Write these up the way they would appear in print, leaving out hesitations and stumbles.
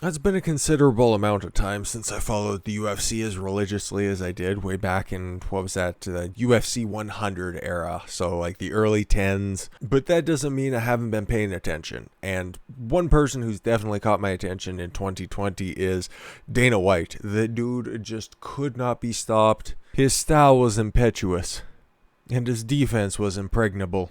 It's been a considerable amount of time since I followed the UFC as religiously as I did way back in, what was that, the UFC 100 era, so like the early 10s. But that doesn't mean I haven't been paying attention. And one person who's definitely caught my attention in 2020 is Dana White. The dude just could not be stopped. His style was impetuous, and his defense was impregnable.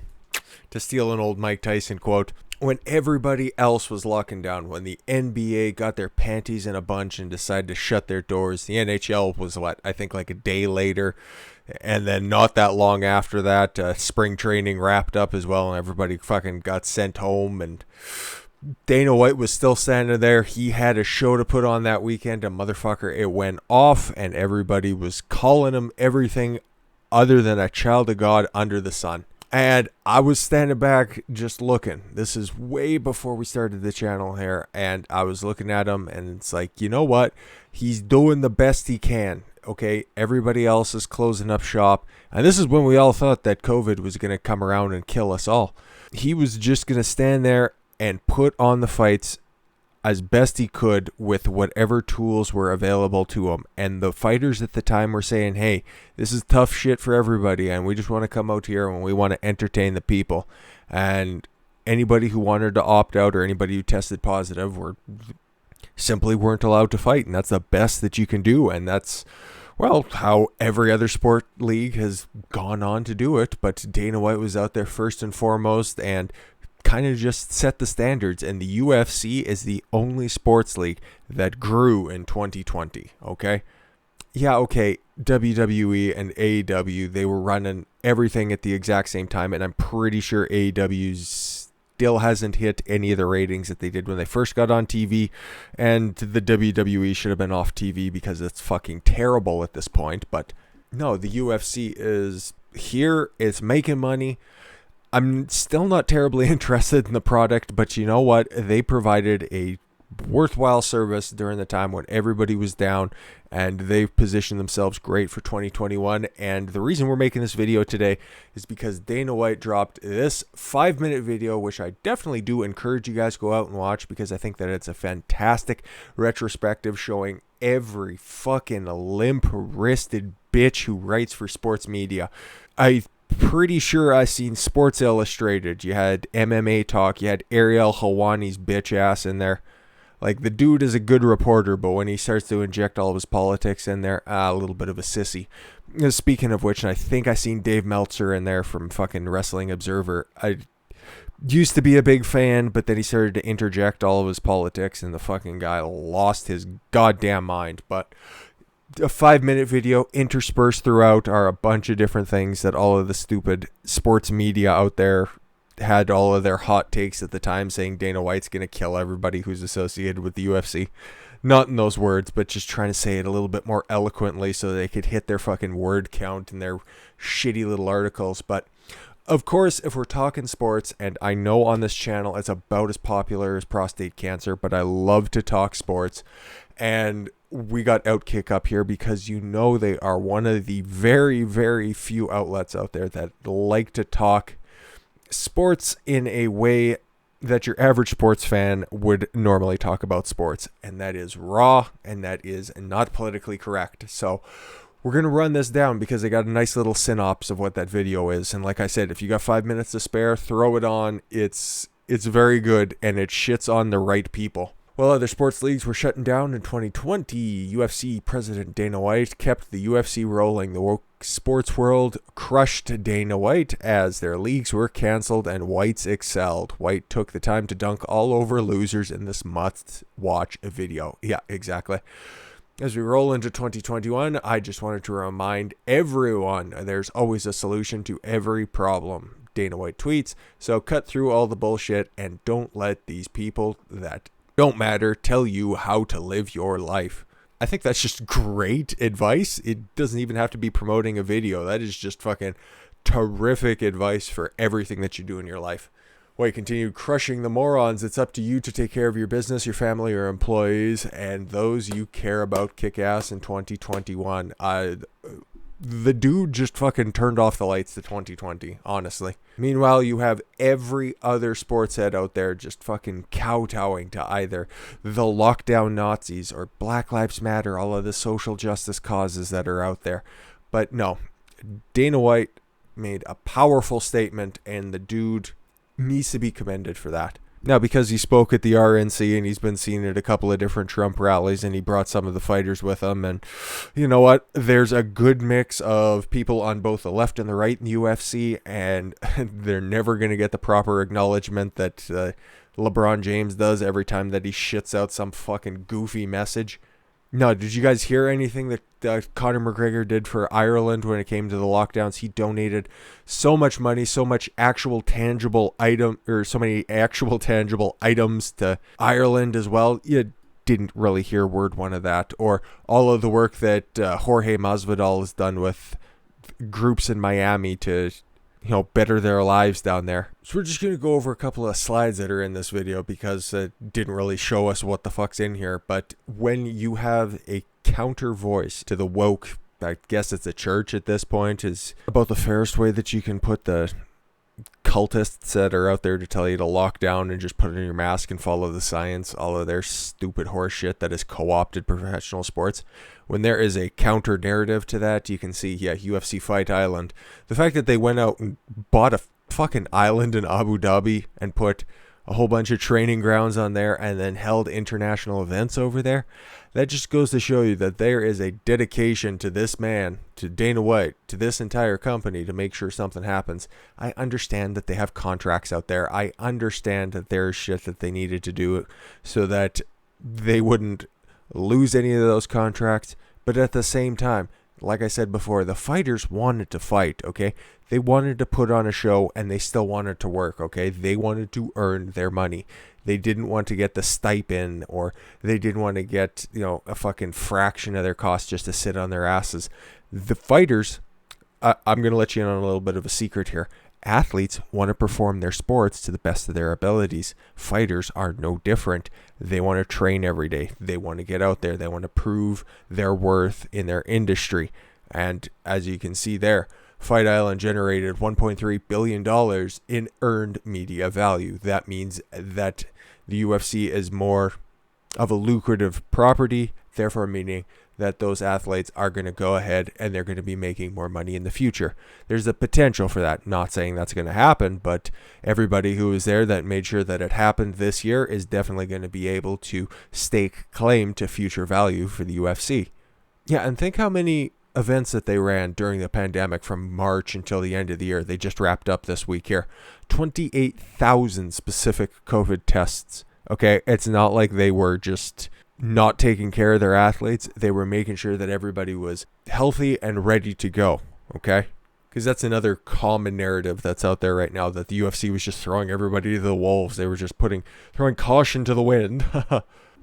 To steal an old Mike Tyson quote, when everybody else was locking down, when the NBA got their panties in a bunch and decided to shut their doors, the NHL was I think like a day later, and then not that long after that, spring training wrapped up as well, and everybody fucking got sent home, and Dana White was still standing there. He had a show to put on that weekend, and motherfucker, it went off, and everybody was calling him everything other than a child of God under the sun. And I was standing back just looking. This is way before we started the channel here. And I was looking at him and it's like, you know what? He's doing the best he can. Okay, everybody else is closing up shop. And this is when we all thought that COVID was going to come around and kill us all. He was just going to stand there and put on the fights as best he could with whatever tools were available to him. And the fighters at the time were saying, hey, this is tough shit for everybody, and we just want to come out here and we want to entertain the people. And anybody who wanted to opt out or anybody who tested positive simply weren't allowed to fight. And that's the best that you can do. And that's, well, how every other sport league has gone on to do it. But Dana White was out there first and foremost and kind of just set the standards, and the UFC is the only sports league that grew in 2020, okay? Yeah, okay, WWE and AEW, they were running everything at the exact same time, and I'm pretty sure AEW still hasn't hit any of the ratings that they did when they first got on TV, and the WWE should have been off TV because it's fucking terrible at this point, but no, the UFC is here, it's making money. I'm still not terribly interested in the product, but you know what? They provided a worthwhile service during the time when everybody was down, and they've positioned themselves great for 2021. And the reason we're making this video today is because Dana White dropped this 5-minute video, which I definitely do encourage you guys to go out and watch because I think that it's a fantastic retrospective showing every fucking limp-wristed bitch who writes for sports media. Pretty sure I seen Sports Illustrated. You had MMA Talk. You had Ariel Helwani's bitch ass in there. Like, the dude is a good reporter, but when he starts to inject all of his politics in there, a little bit of a sissy. Speaking of which, I think I seen Dave Meltzer in there from fucking Wrestling Observer. I used to be a big fan, but then he started to interject all of his politics, and the fucking guy lost his goddamn mind. But a 5-minute video interspersed throughout are a bunch of different things that all of the stupid sports media out there had all of their hot takes at the time, saying Dana White's going to kill everybody who's associated with the UFC. Not in those words, but just trying to say it a little bit more eloquently so they could hit their fucking word count in their shitty little articles. But of course, if we're talking sports, and I know on this channel it's about as popular as prostate cancer, but I love to talk sports, and we got Outkick up here because you know they are one of the very, very few outlets out there that like to talk sports in a way that your average sports fan would normally talk about sports, and that is raw, and that is not politically correct. So we're going to run this down because I got a nice little synopsis of what that video is. And like I said, if you got 5 minutes to spare, throw it on. It's very good, and it shits on the right people. While other sports leagues were shutting down in 2020, UFC President Dana White kept the UFC rolling. The woke sports world crushed Dana White as their leagues were canceled and Whites excelled. White took the time to dunk all over losers in this must-watch video. Yeah, exactly. As we roll into 2021, I just wanted to remind everyone there's always a solution to every problem. Dana White tweets, so cut through all the bullshit and don't let these people that don't matter tell you how to live your life. I think that's just great advice. It doesn't even have to be promoting a video. That is just fucking terrific advice for everything that you do in your life. White continued, crushing the morons. It's up to you to take care of your business, your family, your employees, and those you care about kick ass in 2021. the dude just fucking turned off the lights to 2020, honestly. Meanwhile, you have every other sports head out there just fucking kowtowing to either the lockdown Nazis or Black Lives Matter, all of the social justice causes that are out there. But no, Dana White made a powerful statement, and the dude needs to be commended for that. Now, because he spoke at the RNC and he's been seen at a couple of different Trump rallies, and he brought some of the fighters with him, and you know what? There's a good mix of people on both the left and the right in the UFC, and they're never going to get the proper acknowledgement that LeBron James does every time that he shits out some fucking goofy message. No, did you guys hear anything that Conor McGregor did for Ireland when it came to the lockdowns? He donated so much money, so much actual tangible item, or so many actual tangible items to Ireland as well. You didn't really hear word one of that, or all of the work that Jorge Masvidal has done with groups in Miami to, you know, better their lives down there. So we're just going to go over a couple of slides that are in this video because it didn't really show us what the fuck's in here. But when you have a counter voice to the woke, I guess it's a church at this point, is about the fairest way that you can put the cultists that are out there to tell you to lock down and just put on your mask and follow the science, all of their stupid horse shit that has co-opted professional sports. When there is a counter narrative to that, you can see, yeah, UFC Fight Island. The fact that they went out and bought a fucking island in Abu Dhabi and put a whole bunch of training grounds on there and then held international events over there, that just goes to show you that there is a dedication to this man, to Dana White, to this entire company to make sure something happens. I understand that they have contracts out there. I understand that there's shit that they needed to do so that they wouldn't lose any of those contracts. But at the same time, like I said before, the fighters wanted to fight, okay? They wanted to put on a show and they still wanted to work, okay? They wanted to earn their money. They didn't want to get the stipend, or they didn't want to get, you know, a fucking fraction of their cost just to sit on their asses. The fighters, I'm going to let you in on a little bit of a secret here. Athletes want to perform their sports to the best of their abilities. Fighters are no different. They want to train every day. They want to get out there. They want to prove their worth in their industry. And as you can see there, Fight Island generated $1.3 billion in earned media value. That means that the UFC is more of a lucrative property, therefore meaning that those athletes are going to go ahead and they're going to be making more money in the future. There's a potential for that. Not saying that's going to happen, but everybody who was there that made sure that it happened this year is definitely going to be able to stake claim to future value for the UFC. Yeah, and think how many events that they ran during the pandemic from March until the end of the year. They just wrapped up this week here. 28,000 specific COVID tests. Okay, it's not like they were just not taking care of their athletes. They were making sure that everybody was healthy and ready to go. Okay, because that's another common narrative that's out there right now, that the UFC was just throwing everybody to the wolves. They were just throwing caution to the wind.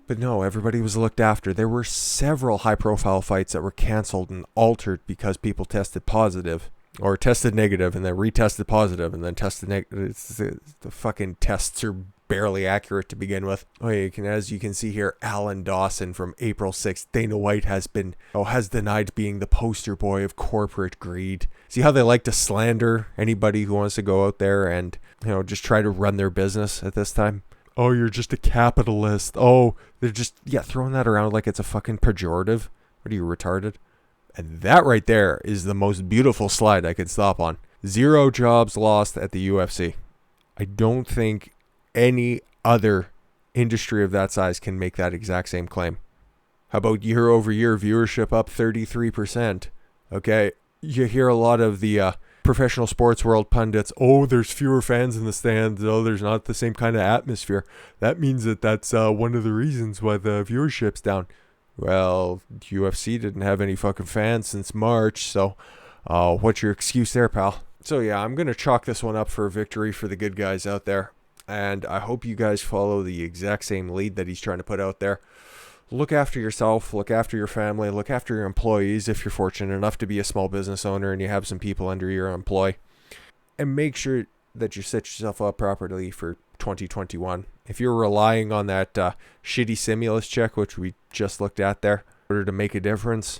But no, everybody was looked after. There were several high-profile fights that were canceled and altered because people tested positive or tested negative and then retested positive and then tested negative. The fucking tests are barely accurate to begin with. Oh, as you can see here, Alan Dawson from April 6th. Dana White has denied being the poster boy of corporate greed. See how they like to slander anybody who wants to go out there and, you know, just try to run their business at this time? Oh, you're just a capitalist. Oh, they're just, throwing that around like it's a fucking pejorative. What are you, retarded? And that right there is the most beautiful slide I could stop on. 0 jobs lost at the UFC. I don't think any other industry of that size can make that exact same claim. How about year over year viewership up 33%? Okay, you hear a lot of the professional sports world pundits, oh, there's fewer fans in the stands, oh, there's not the same kind of atmosphere. That means that's one of the reasons why the viewership's down. Well, UFC didn't have any fucking fans since March, so what's your excuse there, pal? So yeah, I'm going to chalk this one up for a victory for the good guys out there, and I hope you guys follow the exact same lead that he's trying to put out there. Look after yourself, look after your family, look after your employees if you're fortunate enough to be a small business owner and you have some people under your employ. And make sure that you set yourself up properly for 2021. If you're relying on that shitty stimulus check, which we just looked at there, in order to make a difference,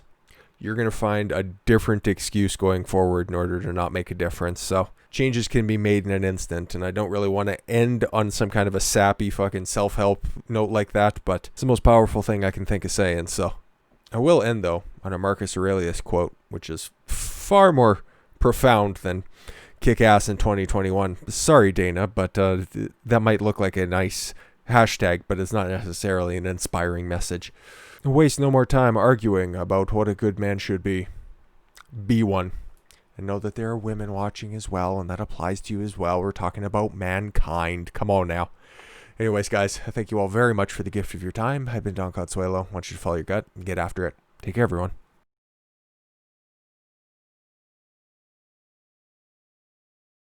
you're going to find a different excuse going forward in order to not make a difference. So changes can be made in an instant, and I don't really want to end on some kind of a sappy fucking self-help note like that, but it's the most powerful thing I can think of saying. So I will end, though, on a Marcus Aurelius quote, which is far more profound than kick ass in 2021. Sorry, Dana, but that might look like a nice hashtag, but it's not necessarily an inspiring message. Waste no more time arguing about what a good man should be. Be one. And know that there are women watching as well, and that applies to you as well. We're talking about mankind. Come on now. Anyways, guys, I thank you all very much for the gift of your time. I've been Don Consuelo. I want you to follow your gut and get after it. Take care, everyone.